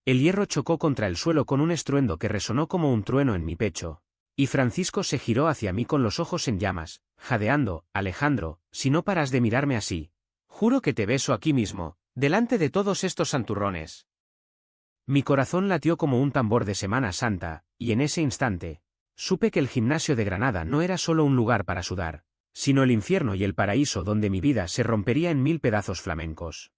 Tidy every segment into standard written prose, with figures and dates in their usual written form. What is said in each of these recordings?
El hierro chocó contra el suelo con un estruendo que resonó como un trueno en mi pecho, y Francisco se giró hacia mí con los ojos en llamas, jadeando: Alejandro, si no paras de mirarme así, juro que te beso aquí mismo, delante de todos estos santurrones. Mi corazón latió como un tambor de Semana Santa, y en ese instante, supe que el gimnasio de Granada no era solo un lugar para sudar, sino el infierno y el paraíso donde mi vida se rompería en 1000 pedazos flamencos.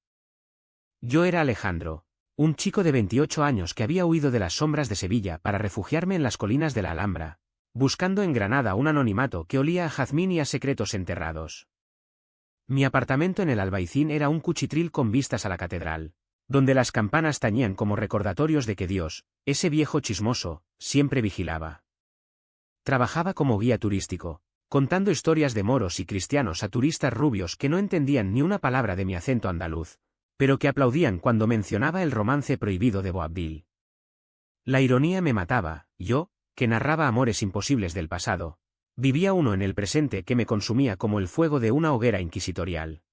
Yo era Alejandro, un chico de 28 años que había huido de las sombras de Sevilla para refugiarme en las colinas de la Alhambra, buscando en Granada un anonimato que olía a jazmín y a secretos enterrados. Mi apartamento en el Albaicín era un cuchitril con vistas a la catedral, donde las campanas tañían como recordatorios de que Dios, ese viejo chismoso, siempre vigilaba. Trabajaba como guía turístico, contando historias de moros y cristianos a turistas rubios que no entendían ni una palabra de mi acento andaluz, pero que aplaudían cuando mencionaba el romance prohibido de Boabdil. La ironía me mataba. Yo, que narraba amores imposibles del pasado, vivía uno en el presente que me consumía como el fuego de una hoguera inquisitorial.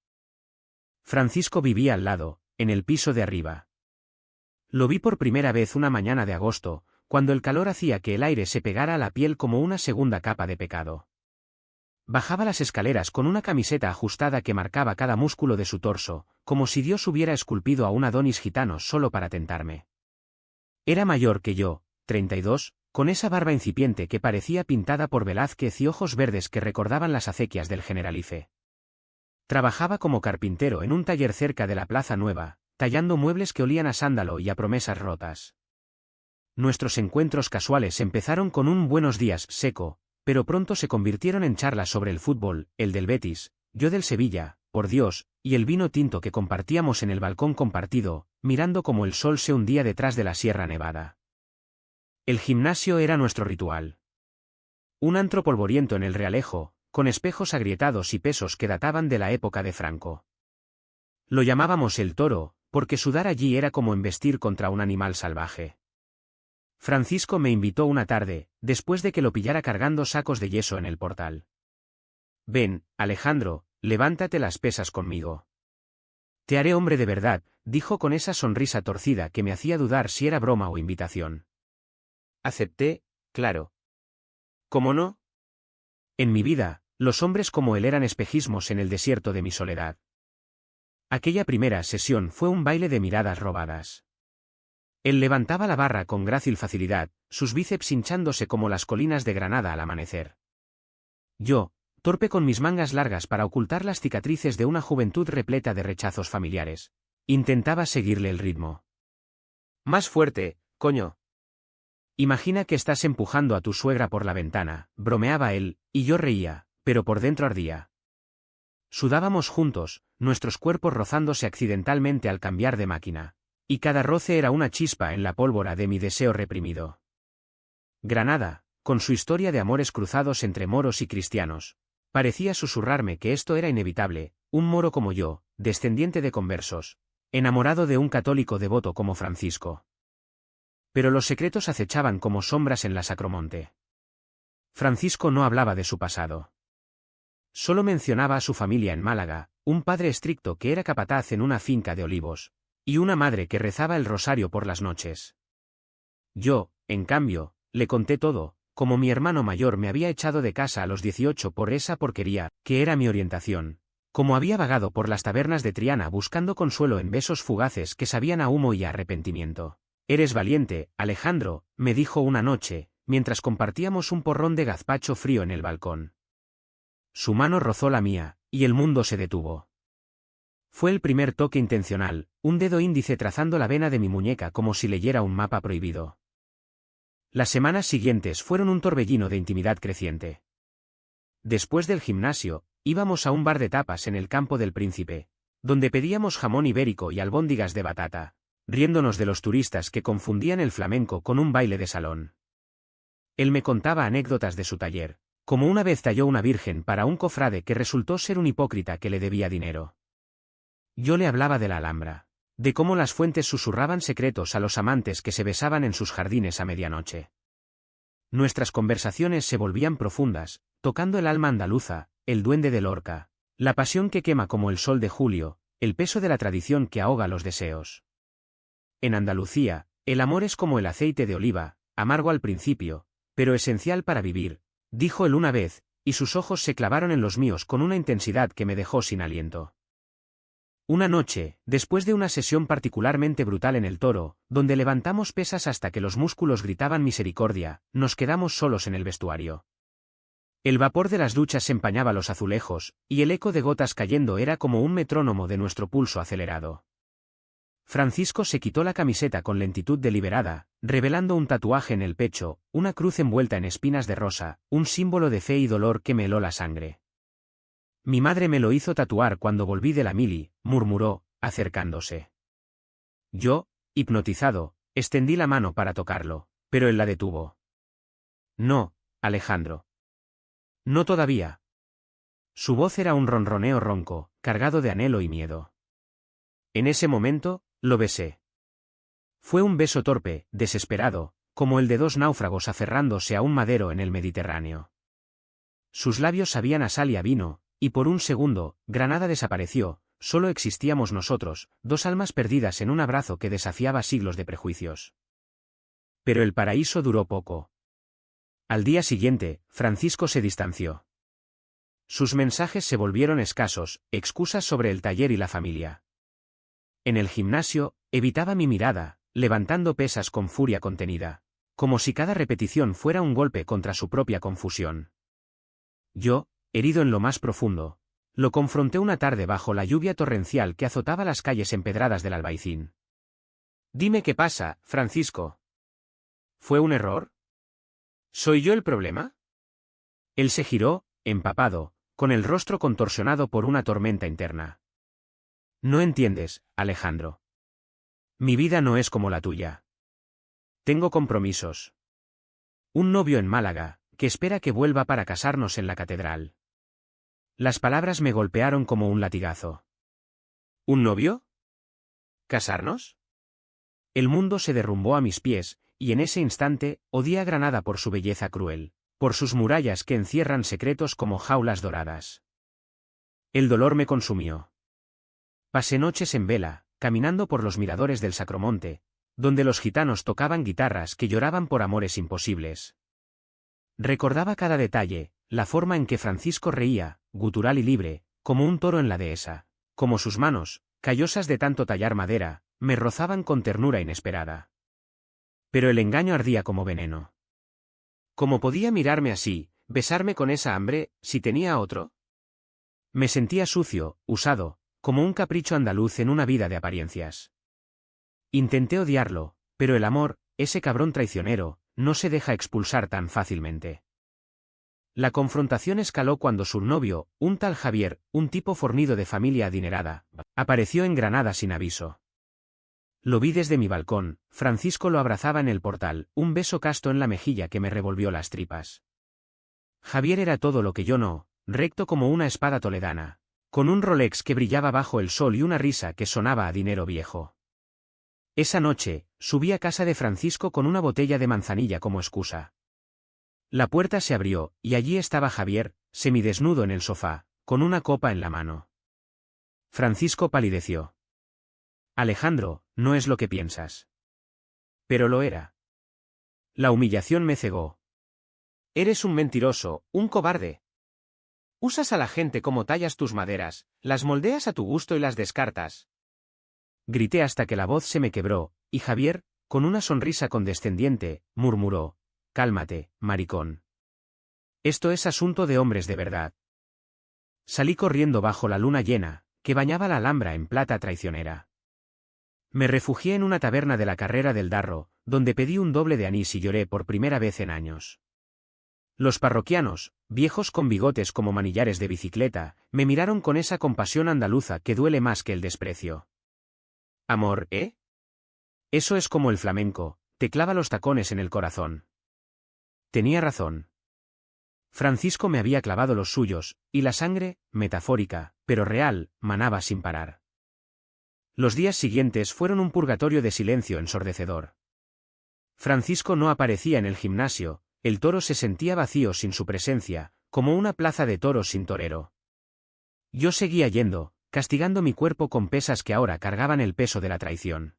Francisco vivía al lado, en el piso de arriba. Lo vi por primera vez una mañana de agosto, cuando el calor hacía que el aire se pegara a la piel como una segunda capa de pecado. Bajaba las escaleras con una camiseta ajustada que marcaba cada músculo de su torso, como si Dios hubiera esculpido a un Adonis gitano solo para tentarme. Era mayor que yo, 32, con esa barba incipiente que parecía pintada por Velázquez y ojos verdes que recordaban las acequias del Generalife. Trabajaba como carpintero en un taller cerca de la Plaza Nueva, tallando muebles que olían a sándalo y a promesas rotas. Nuestros encuentros casuales empezaron con un buenos días seco, pero pronto se convirtieron en charlas sobre el fútbol, el del Betis, yo del Sevilla, por Dios, y el vino tinto que compartíamos en el balcón compartido, mirando como el sol se hundía detrás de la Sierra Nevada. El gimnasio era nuestro ritual. Un antro polvoriento en el Realejo, con espejos agrietados y pesos que databan de la época de Franco. Lo llamábamos el Toro, porque sudar allí era como embestir contra un animal salvaje. Francisco me invitó una tarde, después de que lo pillara cargando sacos de yeso en el portal. Ven, Alejandro, levántate las pesas conmigo. Te haré hombre de verdad, dijo con esa sonrisa torcida que me hacía dudar si era broma o invitación. Acepté, claro. ¿Cómo no? En mi vida, los hombres como él eran espejismos en el desierto de mi soledad. Aquella primera sesión fue un baile de miradas robadas. Él levantaba la barra con grácil facilidad, sus bíceps hinchándose como las colinas de Granada al amanecer. Yo, torpe con mis mangas largas para ocultar las cicatrices de una juventud repleta de rechazos familiares, intentaba seguirle el ritmo. Más fuerte, coño. Imagina que estás empujando a tu suegra por la ventana, bromeaba él, y yo reía, pero por dentro ardía. Sudábamos juntos, nuestros cuerpos rozándose accidentalmente al cambiar de máquina, y cada roce era una chispa en la pólvora de mi deseo reprimido. Granada, con su historia de amores cruzados entre moros y cristianos, parecía susurrarme que esto era inevitable, un moro como yo, descendiente de conversos, enamorado de un católico devoto como Francisco. Pero los secretos acechaban como sombras en la Sacromonte. Francisco no hablaba de su pasado. Solo mencionaba a su familia en Málaga, un padre estricto que era capataz en una finca de olivos, y una madre que rezaba el rosario por las noches. Yo, en cambio, le conté todo, como mi hermano mayor me había echado de casa a los 18 por esa porquería, que era mi orientación, como había vagado por las tabernas de Triana buscando consuelo en besos fugaces que sabían a humo y a arrepentimiento. Eres valiente, Alejandro, me dijo una noche, mientras compartíamos un porrón de gazpacho frío en el balcón. Su mano rozó la mía, y el mundo se detuvo. Fue el primer toque intencional, un dedo índice trazando la vena de mi muñeca como si leyera un mapa prohibido. Las semanas siguientes fueron un torbellino de intimidad creciente. Después del gimnasio, íbamos a un bar de tapas en el Campo del Príncipe, donde pedíamos jamón ibérico y albóndigas de batata, riéndonos de los turistas que confundían el flamenco con un baile de salón. Él me contaba anécdotas de su taller, como una vez talló una virgen para un cofrade que resultó ser un hipócrita que le debía dinero. Yo le hablaba de la Alhambra, de cómo las fuentes susurraban secretos a los amantes que se besaban en sus jardines a medianoche. Nuestras conversaciones se volvían profundas, tocando el alma andaluza, el duende de Lorca, la pasión que quema como el sol de julio, el peso de la tradición que ahoga los deseos. En Andalucía, El amor es como el aceite de oliva, amargo al principio, pero esencial para vivir, dijo él una vez, y sus ojos se clavaron en los míos con una intensidad que me dejó sin aliento. Una noche, después de una sesión particularmente brutal en el Toro, donde levantamos pesas hasta que los músculos gritaban misericordia, nos quedamos solos en el vestuario. El vapor de las duchas empañaba los azulejos, y el eco de gotas cayendo era como un metrónomo de nuestro pulso acelerado. Francisco se quitó la camiseta con lentitud deliberada, revelando un tatuaje en el pecho, una cruz envuelta en espinas de rosa, un símbolo de fe y dolor que me heló la sangre. Mi madre me lo hizo tatuar cuando volví de la mili, murmuró, acercándose. Yo, hipnotizado, extendí la mano para tocarlo, pero él la detuvo. No, Alejandro. No todavía. Su voz era un ronroneo ronco, cargado de anhelo y miedo. En ese momento, lo besé. Fue un beso torpe, desesperado, como el de dos náufragos aferrándose a un madero en el Mediterráneo. Sus labios sabían a sal y a vino, y por un segundo, Granada desapareció, solo existíamos nosotros, dos almas perdidas en un abrazo que desafiaba siglos de prejuicios. Pero el paraíso duró poco. Al día siguiente, Francisco se distanció. Sus mensajes se volvieron escasos, excusas sobre el taller y la familia. En el gimnasio, evitaba mi mirada, levantando pesas con furia contenida, como si cada repetición fuera un golpe contra su propia confusión. Yo, herido en lo más profundo, lo confronté una tarde bajo la lluvia torrencial que azotaba las calles empedradas del Albaicín. Dime qué pasa, Francisco. ¿Fue un error? ¿Soy yo el problema? Él se giró, empapado, con el rostro contorsionado por una tormenta interna. No entiendes, Alejandro. Mi vida no es como la tuya. Tengo compromisos. Un novio en Málaga, que espera que vuelva para casarnos en la catedral. Las palabras me golpearon como un latigazo. ¿Un novio? ¿Casarnos? El mundo se derrumbó a mis pies, y en ese instante, odié a Granada por su belleza cruel, por sus murallas que encierran secretos como jaulas doradas. El dolor me consumió. Pasé noches en vela, caminando por los miradores del Sacromonte, donde los gitanos tocaban guitarras que lloraban por amores imposibles. Recordaba cada detalle, la forma en que Francisco reía, gutural y libre, como un toro en la dehesa, como sus manos, callosas de tanto tallar madera, me rozaban con ternura inesperada. Pero el engaño ardía como veneno. ¿Cómo podía mirarme así, besarme con esa hambre, si tenía otro? Me sentía sucio, usado, como un capricho andaluz en una vida de apariencias. Intenté odiarlo, pero el amor, ese cabrón traicionero, no se deja expulsar tan fácilmente. La confrontación escaló cuando su novio, un tal Javier, un tipo fornido de familia adinerada, apareció en Granada sin aviso. Lo vi desde mi balcón, Francisco lo abrazaba en el portal, un beso casto en la mejilla que me revolvió las tripas. Javier era todo lo que yo no, recto como una espada toledana, con un Rolex que brillaba bajo el sol y una risa que sonaba a dinero viejo. Esa noche, subí a casa de Francisco con una botella de manzanilla como excusa. La puerta se abrió, y allí estaba Javier, semidesnudo en el sofá, con una copa en la mano. Francisco palideció. Alejandro, no es lo que piensas. Pero lo era. La humillación me cegó. Eres un mentiroso, un cobarde. Usas a la gente como tallas tus maderas, las moldeas a tu gusto y las descartas. Grité hasta que la voz se me quebró, y Javier, con una sonrisa condescendiente, murmuró: cálmate, maricón. Esto es asunto de hombres de verdad. Salí corriendo bajo la luna llena, que bañaba la Alhambra en plata traicionera. Me refugié en una taberna de la Carrera del Darro, donde pedí un doble de anís y lloré por primera vez en años. Los parroquianos, viejos con bigotes como manillares de bicicleta, me miraron con esa compasión andaluza que duele más que el desprecio. Amor, ¿eh? Eso es como el flamenco, te clava los tacones en el corazón. Tenía razón. Francisco me había clavado los suyos, y la sangre, metafórica, pero real, manaba sin parar. Los días siguientes fueron un purgatorio de silencio ensordecedor. Francisco no aparecía en el gimnasio, el Toro se sentía vacío sin su presencia, como una plaza de toros sin torero. Yo seguía yendo, castigando mi cuerpo con pesas que ahora cargaban el peso de la traición.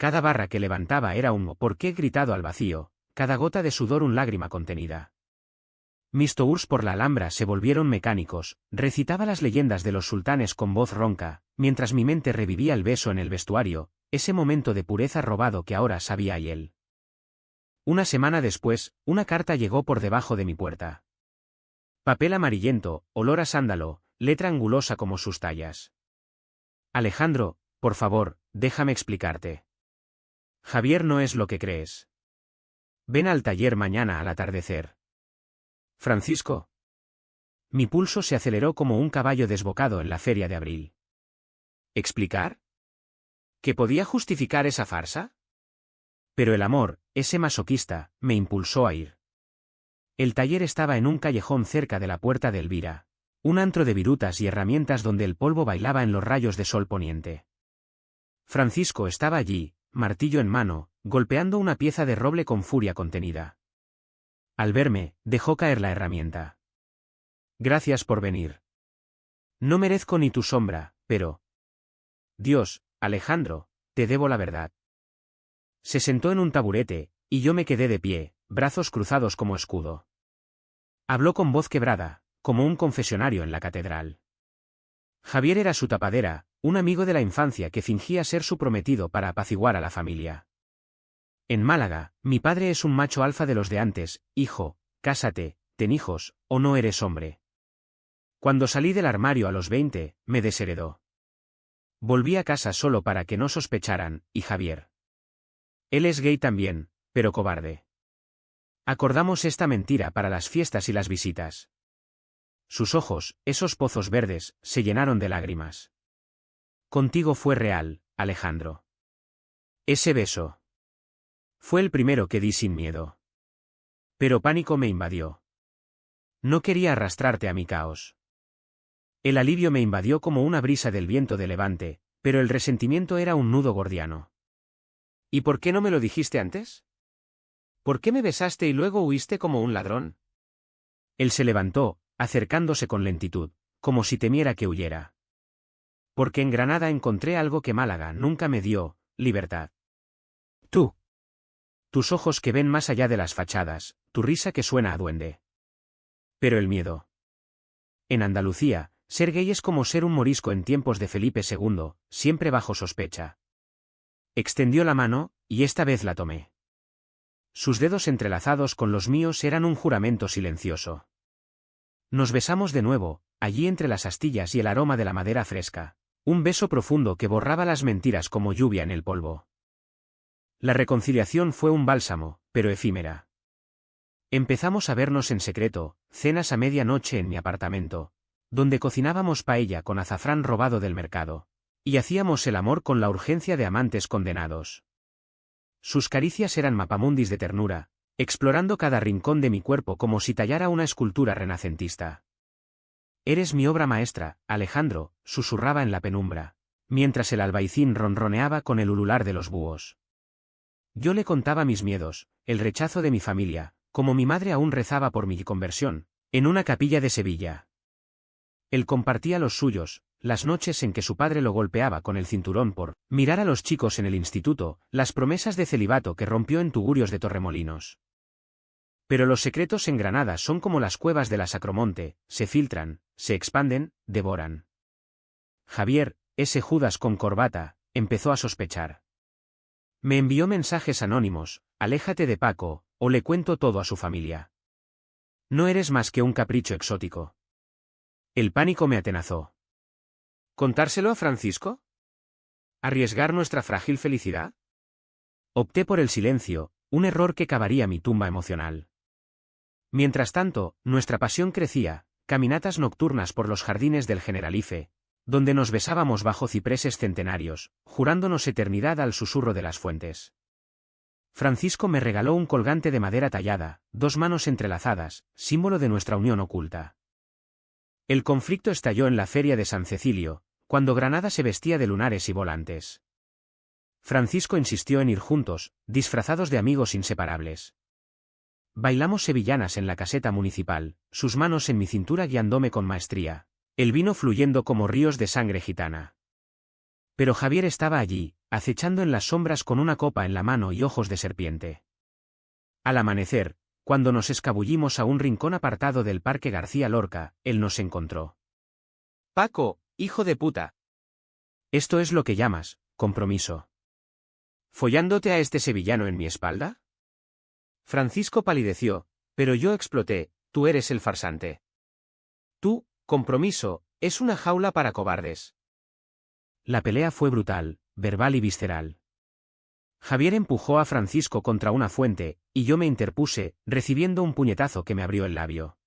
Cada barra que levantaba era un ¿por qué? Gritado al vacío, cada gota de sudor un lágrima contenida. Mis tours por la Alhambra se volvieron mecánicos, recitaba las leyendas de los sultanes con voz ronca, mientras mi mente revivía el beso en el vestuario, ese momento de pureza robado que ahora sabía y él. Una semana después, una carta llegó por debajo de mi puerta. Papel amarillento, olor a sándalo, letra angulosa como sus tallas. Alejandro, por favor, déjame explicarte. Javier no es lo que crees. Ven al taller mañana al atardecer. Francisco. Mi pulso se aceleró como un caballo desbocado en la feria de abril. ¿Explicar? ¿Que podía justificar esa farsa? Pero el amor, ese masoquista, me impulsó a ir. El taller estaba en un callejón cerca de la puerta de Elvira, un antro de virutas y herramientas donde el polvo bailaba en los rayos de sol poniente. Francisco estaba allí, martillo en mano, golpeando una pieza de roble con furia contenida. Al verme, dejó caer la herramienta. Gracias por venir. No merezco ni tu sombra, pero... Dios, Alejandro, te debo la verdad. Se sentó en un taburete, y yo me quedé de pie, brazos cruzados como escudo. Habló con voz quebrada, como un confesionario en la catedral. Javier era su tapadera, un amigo de la infancia que fingía ser su prometido para apaciguar a la familia. En Málaga, mi padre es un macho alfa de los de antes, hijo, cásate, ten hijos, o no eres hombre. Cuando salí del armario a los 20, me desheredó. Volví a casa solo para que no sospecharan, y Javier. Él es gay también, pero cobarde. Acordamos esta mentira para las fiestas y las visitas. Sus ojos, esos pozos verdes, se llenaron de lágrimas. Contigo fue real, Alejandro. Ese beso. Fue el primero que di sin miedo. Pero pánico me invadió. No quería arrastrarte a mi caos. El alivio me invadió como una brisa del viento de levante, pero el resentimiento era un nudo gordiano. ¿Y por qué no me lo dijiste antes? ¿Por qué me besaste y luego huiste como un ladrón? Él se levantó, acercándose con lentitud, como si temiera que huyera. Porque en Granada encontré algo que Málaga nunca me dio, libertad. Tú. Tus ojos que ven más allá de las fachadas, tu risa que suena a duende. Pero el miedo. En Andalucía, ser gay es como ser un morisco en tiempos de Felipe II, siempre bajo sospecha. Extendió la mano, y esta vez la tomé. Sus dedos entrelazados con los míos eran un juramento silencioso. Nos besamos de nuevo, allí entre las astillas y el aroma de la madera fresca, un beso profundo que borraba las mentiras como lluvia en el polvo. La reconciliación fue un bálsamo, pero efímera. Empezamos a vernos en secreto, cenas a medianoche en mi apartamento, donde cocinábamos paella con azafrán robado del mercado, y hacíamos el amor con la urgencia de amantes condenados. Sus caricias eran mapamundis de ternura, explorando cada rincón de mi cuerpo como si tallara una escultura renacentista. Eres mi obra maestra, Alejandro, susurraba en la penumbra, mientras el albaicín ronroneaba con el ulular de los búhos. Yo le contaba mis miedos, el rechazo de mi familia, como mi madre aún rezaba por mi conversión, en una capilla de Sevilla. Él compartía los suyos, las noches en que su padre lo golpeaba con el cinturón por mirar a los chicos en el instituto, las promesas de celibato que rompió en Tugurios de Torremolinos. Pero los secretos en Granada son como las cuevas de la Sacromonte, se filtran, se expanden, devoran. Javier, ese Judas con corbata, empezó a sospechar. Me envió mensajes anónimos, aléjate de Paco, o le cuento todo a su familia. No eres más que un capricho exótico. El pánico me atenazó. ¿Contárselo a Francisco? ¿Arriesgar nuestra frágil felicidad? Opté por el silencio, un error que cavaría mi tumba emocional. Mientras tanto, nuestra pasión crecía, caminatas nocturnas por los jardines del Generalife, donde nos besábamos bajo cipreses centenarios, jurándonos eternidad al susurro de las fuentes. Francisco me regaló un colgante de madera tallada, 2 manos entrelazadas, símbolo de nuestra unión oculta. El conflicto estalló en la feria de San Cecilio, cuando Granada se vestía de lunares y volantes. Francisco insistió en ir juntos, disfrazados de amigos inseparables. Bailamos sevillanas en la caseta municipal, sus manos en mi cintura guiándome con maestría, el vino fluyendo como ríos de sangre gitana. Pero Javier estaba allí, acechando en las sombras con una copa en la mano y ojos de serpiente. Al amanecer, cuando nos escabullimos a un rincón apartado del Parque García Lorca, él nos encontró. Paco, hijo de puta. ¿Esto es lo que llamas compromiso? ¿Follándote a este sevillano en mi espalda? Francisco palideció, pero yo exploté: tú eres el farsante. Tú, compromiso, es una jaula para cobardes. La pelea fue brutal, verbal y visceral. Javier empujó a Francisco contra una fuente, y yo me interpuse, recibiendo un puñetazo que me abrió el labio.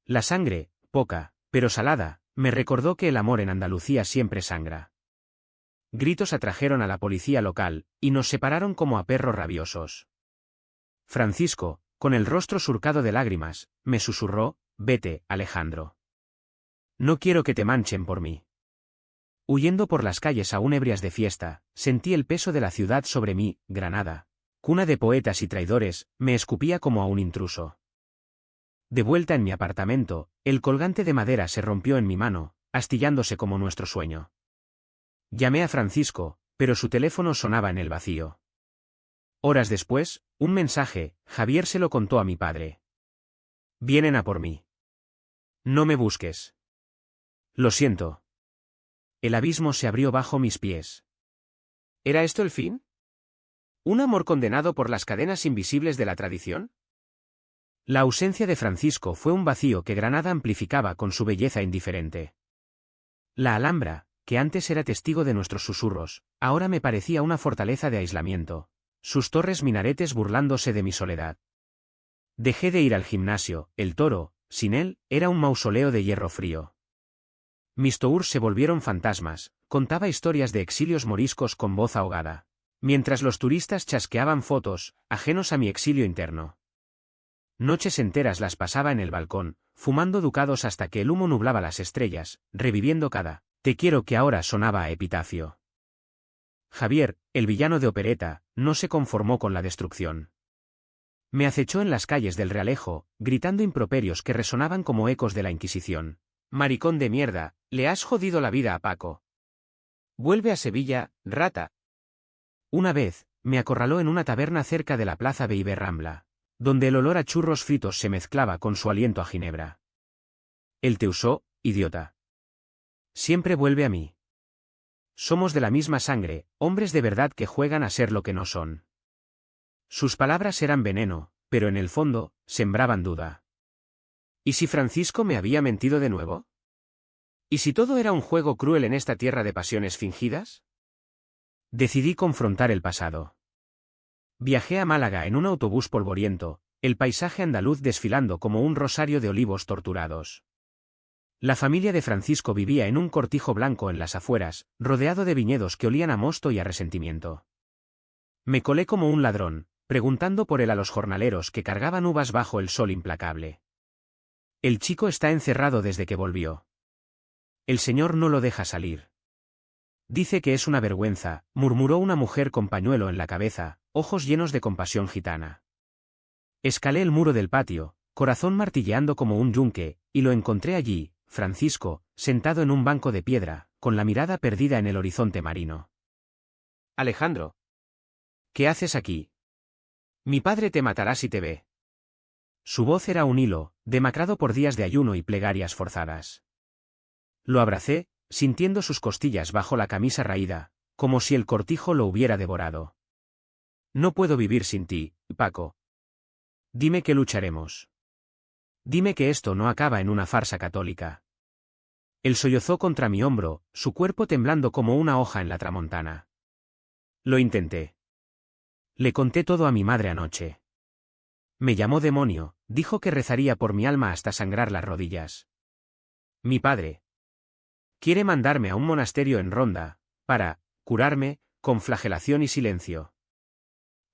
La sangre, poca, pero salada, me recordó que el amor en Andalucía siempre sangra. Gritos atrajeron a la policía local, y nos separaron como a perros rabiosos. Francisco, con el rostro surcado de lágrimas, me susurró: vete, Alejandro. No quiero que te manchen por mí. Huyendo por las calles aún ebrias de fiesta, sentí el peso de la ciudad sobre mí. Granada, cuna de poetas y traidores, me escupía como a un intruso. De vuelta en mi apartamento, el colgante de madera se rompió en mi mano, astillándose como nuestro sueño. Llamé a Francisco, pero su teléfono sonaba en el vacío. Horas después, un mensaje: Javier se lo contó a mi padre. Vienen a por mí. No me busques. Lo siento. El abismo se abrió bajo mis pies. ¿Era esto el fin? ¿Un amor condenado por las cadenas invisibles de la tradición? La ausencia de Francisco fue un vacío que Granada amplificaba con su belleza indiferente. La Alhambra, que antes era testigo de nuestros susurros, ahora me parecía una fortaleza de aislamiento, sus torres minaretes burlándose de mi soledad. Dejé de ir al gimnasio, el Toro, sin él, era un mausoleo de hierro frío. Mis tours se volvieron fantasmas, contaba historias de exilios moriscos con voz ahogada, mientras los turistas chasqueaban fotos, ajenos a mi exilio interno. Noches enteras las pasaba en el balcón, fumando ducados hasta que el humo nublaba las estrellas, reviviendo cada «te quiero» que ahora sonaba a epitafio. Javier, el villano de opereta, no se conformó con la destrucción. Me acechó en las calles del Realejo, gritando improperios que resonaban como ecos de la Inquisición. Maricón de mierda, le has jodido la vida a Paco. Vuelve a Sevilla, rata. Una vez, me acorraló en una taberna cerca de la plaza Beiber Rambla, donde el olor a churros fritos se mezclaba con su aliento a ginebra. Él te usó, idiota. Siempre vuelve a mí. Somos de la misma sangre, hombres de verdad que juegan a ser lo que no son. Sus palabras eran veneno, pero en el fondo, sembraban duda. ¿Y si Francisco me había mentido de nuevo? ¿Y si todo era un juego cruel en esta tierra de pasiones fingidas? Decidí confrontar el pasado. Viajé a Málaga en un autobús polvoriento, el paisaje andaluz desfilando como un rosario de olivos torturados. La familia de Francisco vivía en un cortijo blanco en las afueras, rodeado de viñedos que olían a mosto y a resentimiento. Me colé como un ladrón, preguntando por él a los jornaleros que cargaban uvas bajo el sol implacable. El chico está encerrado desde que volvió. El señor no lo deja salir. Dice que es una vergüenza, murmuró una mujer con pañuelo en la cabeza, ojos llenos de compasión gitana. Escalé el muro del patio, corazón martilleando como un yunque, y lo encontré allí, Francisco, sentado en un banco de piedra, con la mirada perdida en el horizonte marino. Alejandro. ¿Qué haces aquí? Mi padre te matará si te ve. Su voz era un hilo, demacrado por días de ayuno y plegarias forzadas. Lo abracé, sintiendo sus costillas bajo la camisa raída, como si el cortijo lo hubiera devorado. No puedo vivir sin ti, Paco. Dime que lucharemos. Dime que esto no acaba en una farsa católica. Él sollozó contra mi hombro, su cuerpo temblando como una hoja en la tramontana. Lo intenté. Le conté todo a mi madre anoche. Me llamó demonio, dijo que rezaría por mi alma hasta sangrar las rodillas. Mi padre quiere mandarme a un monasterio en Ronda, para curarme, con flagelación y silencio.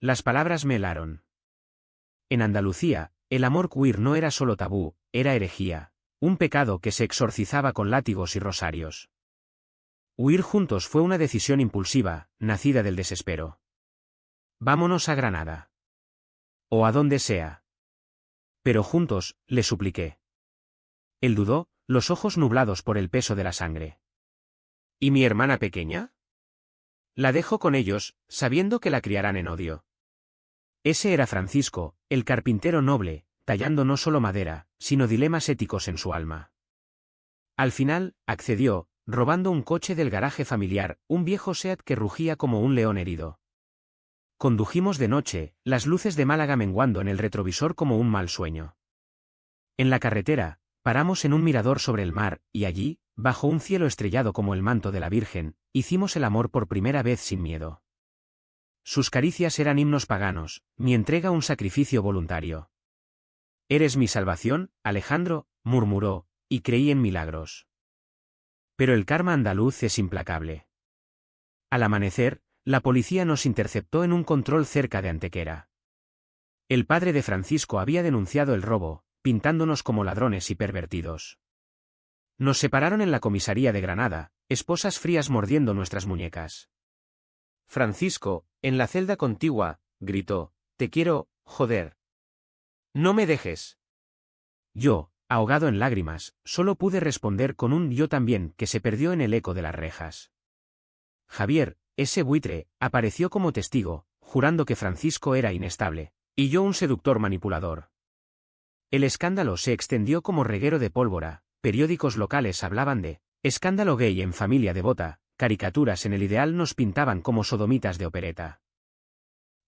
Las palabras me helaron. En Andalucía, el amor queer no era solo tabú, era herejía, un pecado que se exorcizaba con látigos y rosarios. Huir juntos fue una decisión impulsiva, nacida del desespero. Vámonos a Granada. O a donde sea. Pero juntos, le supliqué. Él dudó, los ojos nublados por el peso de la sangre. ¿Y mi hermana pequeña? La dejo con ellos, sabiendo que la criarán en odio. Ese era Francisco, el carpintero noble, tallando no solo madera, sino dilemas éticos en su alma. Al final, accedió, robando un coche del garaje familiar, un viejo Seat que rugía como un león herido. Condujimos de noche, las luces de Málaga menguando en el retrovisor como un mal sueño. En la carretera, paramos en un mirador sobre el mar, y allí, bajo un cielo estrellado como el manto de la Virgen, hicimos el amor por primera vez sin miedo. Sus caricias eran himnos paganos, mi entrega un sacrificio voluntario. «Eres mi salvación, Alejandro», murmuró, y creí en milagros. Pero el karma andaluz es implacable. Al amanecer, la policía nos interceptó en un control cerca de Antequera. El padre de Francisco había denunciado el robo, pintándonos como ladrones y pervertidos. Nos separaron en la comisaría de Granada, esposas frías mordiendo nuestras muñecas. Francisco, en la celda contigua, gritó: «Te quiero, joder. No me dejes». Yo, ahogado en lágrimas, solo pude responder con un «yo también» que se perdió en el eco de las rejas. Javier, ese buitre, apareció como testigo, jurando que Francisco era inestable, y yo un seductor manipulador. El escándalo se extendió como reguero de pólvora, periódicos locales hablaban de «escándalo gay en familia devota», caricaturas en El Ideal nos pintaban como sodomitas de opereta.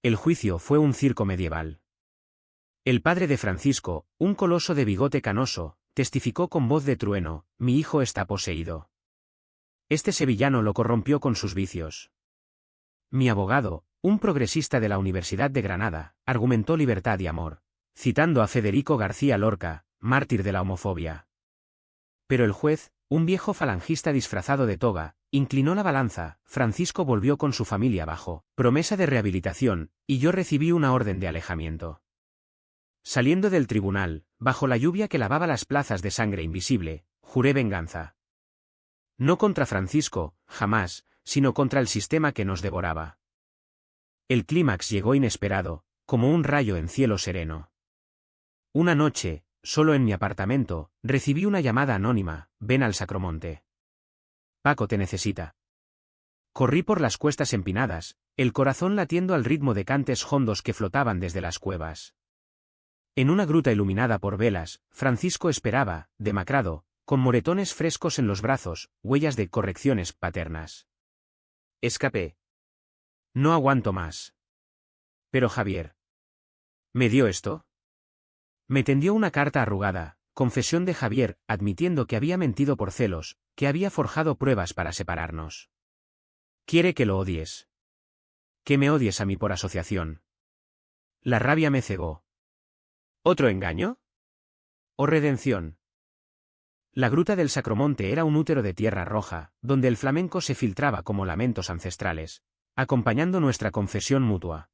El juicio fue un circo medieval. El padre de Francisco, un coloso de bigote canoso, testificó con voz de trueno: «Mi hijo está poseído. Este sevillano lo corrompió con sus vicios». Mi abogado, un progresista de la Universidad de Granada, argumentó libertad y amor, citando a Federico García Lorca, mártir de la homofobia. Pero el juez, un viejo falangista disfrazado de toga, inclinó la balanza. Francisco volvió con su familia bajo promesa de rehabilitación, y yo recibí una orden de alejamiento. Saliendo del tribunal, bajo la lluvia que lavaba las plazas de sangre invisible, juré venganza. No contra Francisco, jamás, sino contra el sistema que nos devoraba. El clímax llegó inesperado, como un rayo en cielo sereno. Una noche, solo en mi apartamento, recibí una llamada anónima: «Ven al Sacromonte. Paco te necesita». Corrí por las cuestas empinadas, el corazón latiendo al ritmo de cantes hondos que flotaban desde las cuevas. En una gruta iluminada por velas, Francisco esperaba, demacrado, con moretones frescos en los brazos, huellas de correcciones paternas. Escapé. No aguanto más. Pero Javier. ¿Me dio esto? Me tendió una carta arrugada, confesión de Javier, admitiendo que había mentido por celos, que había forjado pruebas para separarnos. Quiere que lo odies. Que me odies a mí por asociación. La rabia me cegó. ¿Otro engaño? ¿O redención? La gruta del Sacromonte era un útero de tierra roja, donde el flamenco se filtraba como lamentos ancestrales, acompañando nuestra confesión mutua.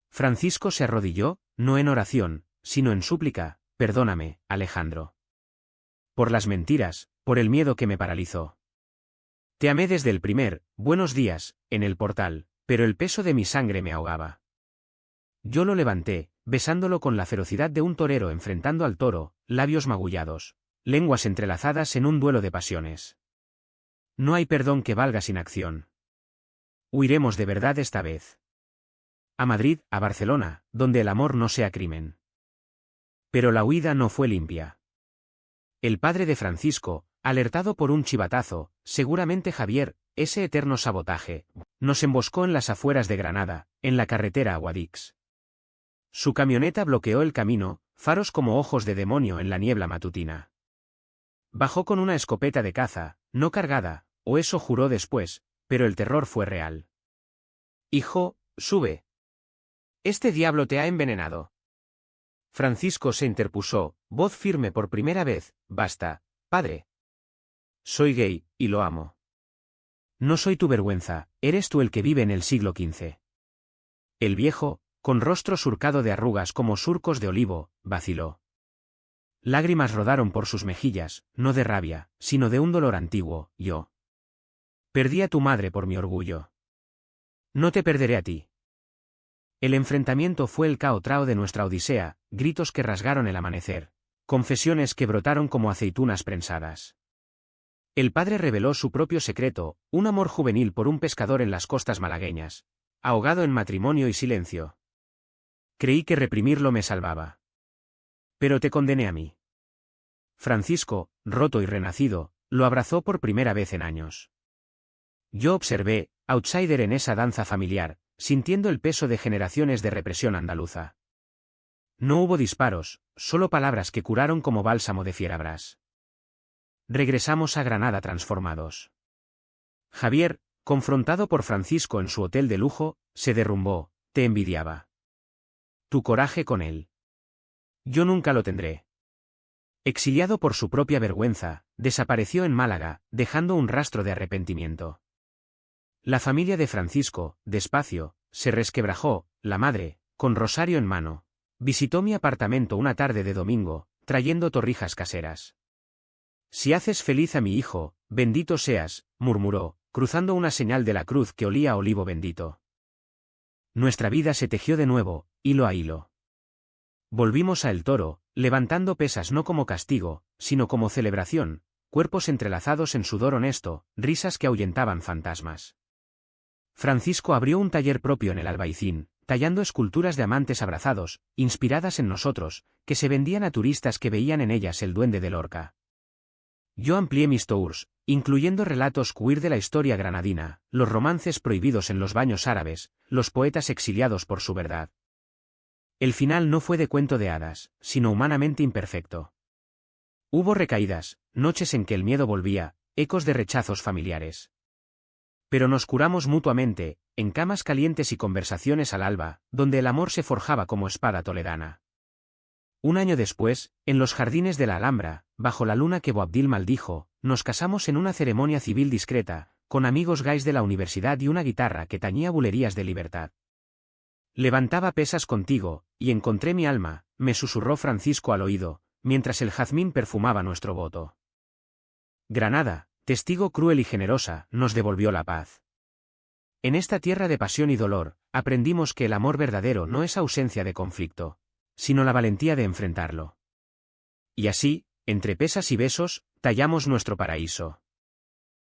Francisco se arrodilló, no en oración, sino en súplica: «Perdóname, Alejandro. Por las mentiras, por el miedo que me paralizó. Te amé desde el primer buenos días, en el portal, pero el peso de mi sangre me ahogaba». Yo lo levanté, besándolo con la ferocidad de un torero enfrentando al toro, labios magullados, lenguas entrelazadas en un duelo de pasiones. No hay perdón que valga sin acción. Huiremos de verdad esta vez. A Madrid, a Barcelona, donde el amor no sea crimen. Pero la huida no fue limpia. El padre de Francisco, alertado por un chivatazo, seguramente Javier, ese eterno sabotaje, nos emboscó en las afueras de Granada, en la carretera a Guadix. Su camioneta bloqueó el camino, faros como ojos de demonio en la niebla matutina. Bajó con una escopeta de caza, no cargada, o eso juró después, pero el terror fue real. «Hijo, sube. Este diablo te ha envenenado». Francisco se interpuso, voz firme por primera vez: «Basta, padre. Soy gay, y lo amo. No soy tu vergüenza, eres tú el que vive en el siglo XV». El viejo, con rostro surcado de arrugas como surcos de olivo, vaciló. Lágrimas rodaron por sus mejillas, no de rabia, sino de un dolor antiguo. «Yo perdí a tu madre por mi orgullo. No te perderé a ti». El enfrentamiento fue el caotrao de nuestra odisea, gritos que rasgaron el amanecer, confesiones que brotaron como aceitunas prensadas. El padre reveló su propio secreto, un amor juvenil por un pescador en las costas malagueñas, ahogado en matrimonio y silencio. Creí que reprimirlo me salvaba. Pero te condené a mí. Francisco, roto y renacido, lo abrazó por primera vez en años. Yo observé, outsider en esa danza familiar, sintiendo el peso de generaciones de represión andaluza. No hubo disparos, solo palabras que curaron como bálsamo de fierabrás. Regresamos a Granada transformados. Javier, confrontado por Francisco en su hotel de lujo, se derrumbó, te envidiaba. Tu coraje con él. Yo nunca lo tendré. Exiliado por su propia vergüenza, desapareció en Málaga, dejando un rastro de arrepentimiento. La familia de Francisco, despacio, se resquebrajó, la madre, con rosario en mano, visitó mi apartamento una tarde de domingo, trayendo torrijas caseras. Si haces feliz a mi hijo, bendito seas, murmuró, cruzando una señal de la cruz que olía a olivo bendito. Nuestra vida se tejió de nuevo, hilo a hilo. Volvimos a El Toro, levantando pesas no como castigo, sino como celebración, cuerpos entrelazados en sudor honesto, risas que ahuyentaban fantasmas. Francisco abrió un taller propio en el Albaicín, tallando esculturas de amantes abrazados, inspiradas en nosotros, que se vendían a turistas que veían en ellas el duende de Lorca. Yo amplié mis tours, incluyendo relatos queer de la historia granadina, los romances prohibidos en los baños árabes, los poetas exiliados por su verdad. El final no fue de cuento de hadas, sino humanamente imperfecto. Hubo recaídas, noches en que el miedo volvía, ecos de rechazos familiares. Pero nos curamos mutuamente, en camas calientes y conversaciones al alba, donde el amor se forjaba como espada toledana. Un año después, en los jardines de la Alhambra, bajo la luna que Boabdil maldijo, nos casamos en una ceremonia civil discreta, con amigos gays de la universidad y una guitarra que tañía bulerías de libertad. Levantaba pesas contigo, y encontré mi alma, me susurró Francisco al oído, mientras el jazmín perfumaba nuestro voto. Granada, testigo cruel y generosa, nos devolvió la paz. En esta tierra de pasión y dolor, aprendimos que el amor verdadero no es ausencia de conflicto, sino la valentía de enfrentarlo. Y así, entre pesas y besos, tallamos nuestro paraíso.